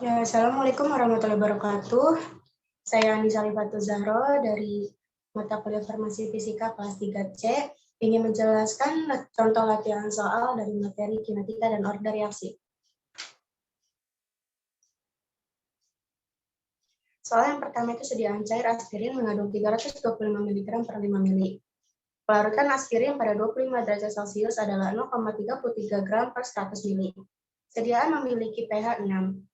Ya, Assalamualaikum warahmatullahi wabarakatuh. Saya Andi Salifatu Zahro dari mata kuliah Farmasi Fisika kelas 3C ingin menjelaskan contoh latihan soal dari materi kinetika dan order reaksi. Soal yang pertama itu sediaan cair aspirin mengandung 325 mg per 5 ml. Pelarutan aspirin pada 25 derajat Celcius adalah 0,33 gram per 100 ml. Sediaan memiliki pH 6.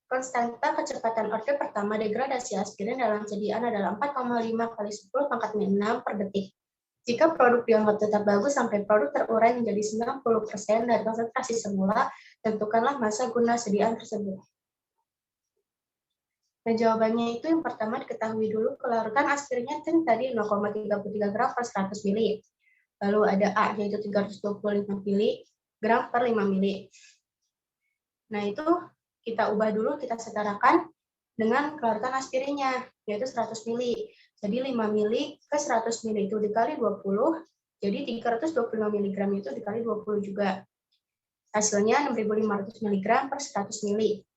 Konstanta kecepatan orde pertama degradasi aspirin dalam sediaan adalah 4,5 kali 10 pangkat 6 per detik. Jika produk dianggap tetap bagus sampai produk terurai menjadi 90% dari konsentrasi semula, tentukanlah massa guna sediaan tersebut. Nah, jawabannya itu yang pertama diketahui dulu kelarutan aspirinnya kan tadi 0,33 gram per 100 ml. Lalu ada A, yaitu 325 mg per 5 ml. Nah, itu kita ubah dulu, kita setarakan dengan kelarutan aspirinnya, yaitu 100 ml. Jadi 5 ml ke 100 ml itu dikali 20, jadi 325 mg itu dikali 20 juga. Hasilnya 6.500 mg per 100 ml.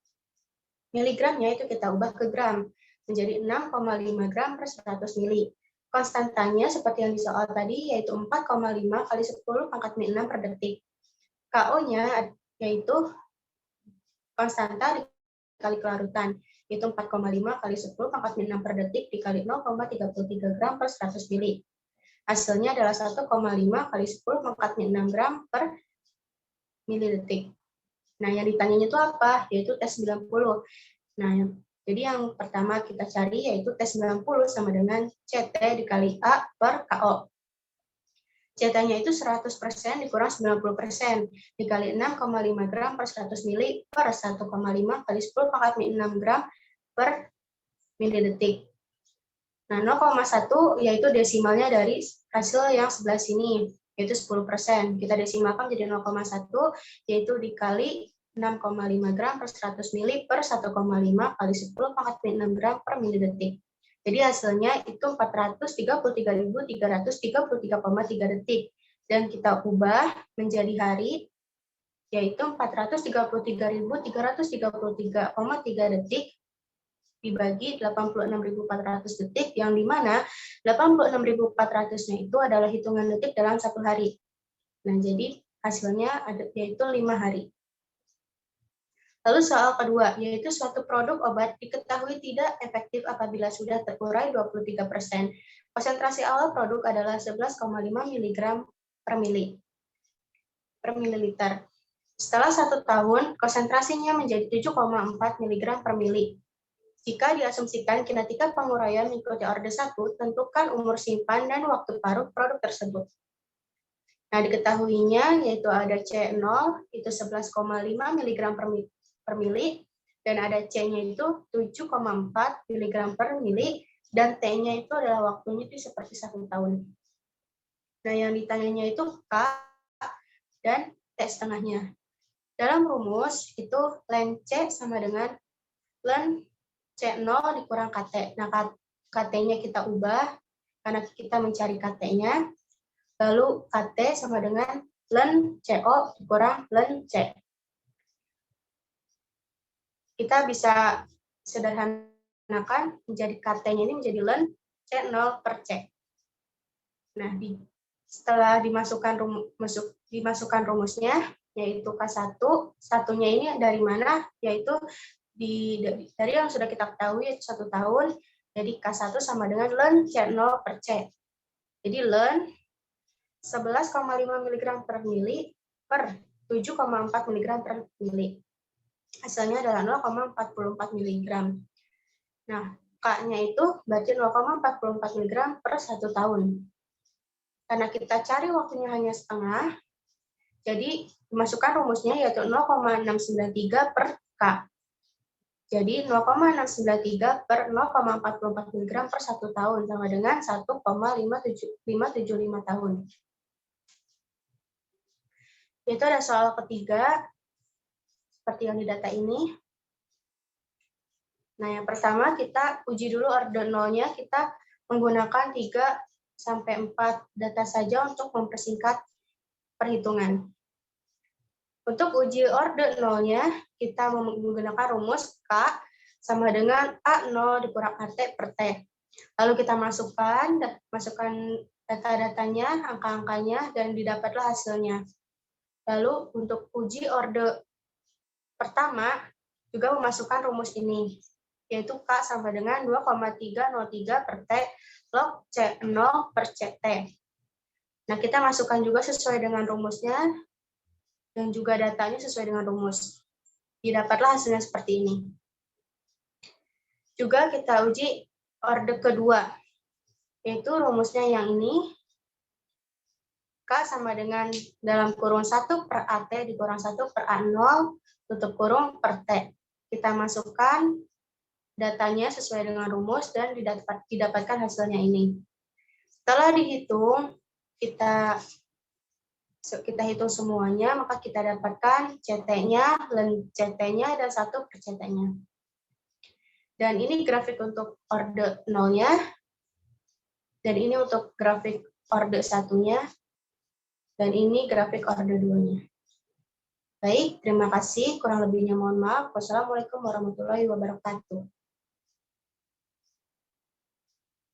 Miligramnya itu kita ubah ke gram, menjadi 6,5 gram per 100 ml. Konstantanya seperti yang di soal tadi, yaitu 4,5 kali 10 pangkat 6 per detik. KO-nya yaitu konstanta dikali kelarutan, yaitu 4,5 kali 10 pangkat 6 per detik dikali 0,33 gram per 100 ml. Hasilnya adalah 1,5 kali 10 pangkat 6 gram per milidetik. Nah, yang ditanyanya itu apa? Yaitu T90. Nah, jadi yang pertama kita cari yaitu T90 sama dengan CT dikali A per KO. CT-nya itu 100% dikurang 90%, dikali 6,5 gram per 100 ml per 1,5 kali 10 pangkat 6 gram per milidetik. Nah, 0,1 yaitu desimalnya dari hasil yang sebelah sini, yaitu 10%. Kita desimalkan jadi 0,1, yaitu dikali 6,5 gram per 100 ml per 1,5 kali 10 pangkat 6 gram per milidetik. Jadi hasilnya itu 433.333,3 detik. Dan kita ubah menjadi hari, yaitu 433.333,3 detik dibagi 86.400 detik, yang dimana 86.400-nya itu adalah hitungan detik dalam satu hari. Nah, jadi hasilnya yaitu 5 hari. Lalu soal kedua, yaitu suatu produk obat diketahui tidak efektif apabila sudah terurai 23%. Konsentrasi awal produk adalah 11,5 mg per mililiter. Setelah 1 tahun, konsentrasinya menjadi 7,4 mg per mili. Jika diasumsikan kinetika penguraian mengikuti orde 1, tentukan umur simpan dan waktu paruh produk tersebut. Nah, diketahuinya yaitu ada C0 itu 11,5 mg per mili, dan ada C-nya itu 7,4 mg per mili, dan T-nya itu adalah waktunya itu seperti 1 tahun. Nah, yang ditanyanya itu K dan T setengahnya. Dalam rumus itu ln C sama dengan ln C0 dikurang KT. Nah, KT-nya kita ubah karena kita mencari KT-nya. Lalu KT sama dengan ln CO dikurang ln C. Kita bisa sederhanakan menjadi KT-nya ini menjadi ln C0 per C. Nah, setelah dimasukkan rumusnya, yaitu K1, satunya ini dari mana? Yaitu dari yang sudah kita ketahui yaitu 1 tahun, jadi K1 sama dengan ln C0 per C. Jadi ln 11,5 mg per mili per 7,4 mg per mili. Hasilnya adalah 0,44 mg. Nah, K-nya itu berarti 0,44 mg per 1 tahun. Karena kita cari waktunya hanya setengah, jadi dimasukkan rumusnya yaitu 0,693 per K. Jadi 0,693 per 0,44 mg per 1 tahun sama dengan 1,575 tahun. Itu ada soal ketiga, seperti yang di data ini. Nah, yang pertama kita uji dulu orde 0-nya, kita menggunakan 3-4 data saja untuk mempersingkat perhitungan. Untuk uji orde nolnya, kita menggunakan rumus K sama dengan A0 dikurang AT per T. Lalu kita masukkan data-datanya, angka-angkanya, dan didapatlah hasilnya. Lalu untuk uji orde pertama, juga memasukkan rumus ini, yaitu K sama dengan 2,303 per T log C0 per CT. Nah, kita masukkan juga sesuai dengan rumusnya, dan juga datanya sesuai dengan rumus. Didapatlah hasilnya seperti ini. Juga kita uji orde kedua, yaitu rumusnya yang ini, K sama dengan dalam kurung 1 per AT dikurang 1 per A0 tutup kurung per T. Kita masukkan datanya sesuai dengan rumus dan didapatkan hasilnya ini. Setelah dihitung, kita hitung semuanya, maka kita dapatkan CT-nya, CT-nya, dan 1 per CT-nya. Dan ini grafik untuk orde nolnya, dan ini untuk grafik orde satunya, dan ini grafik orde 2-nya. Baik, terima kasih. Kurang lebihnya mohon maaf. Wassalamualaikum warahmatullahi wabarakatuh.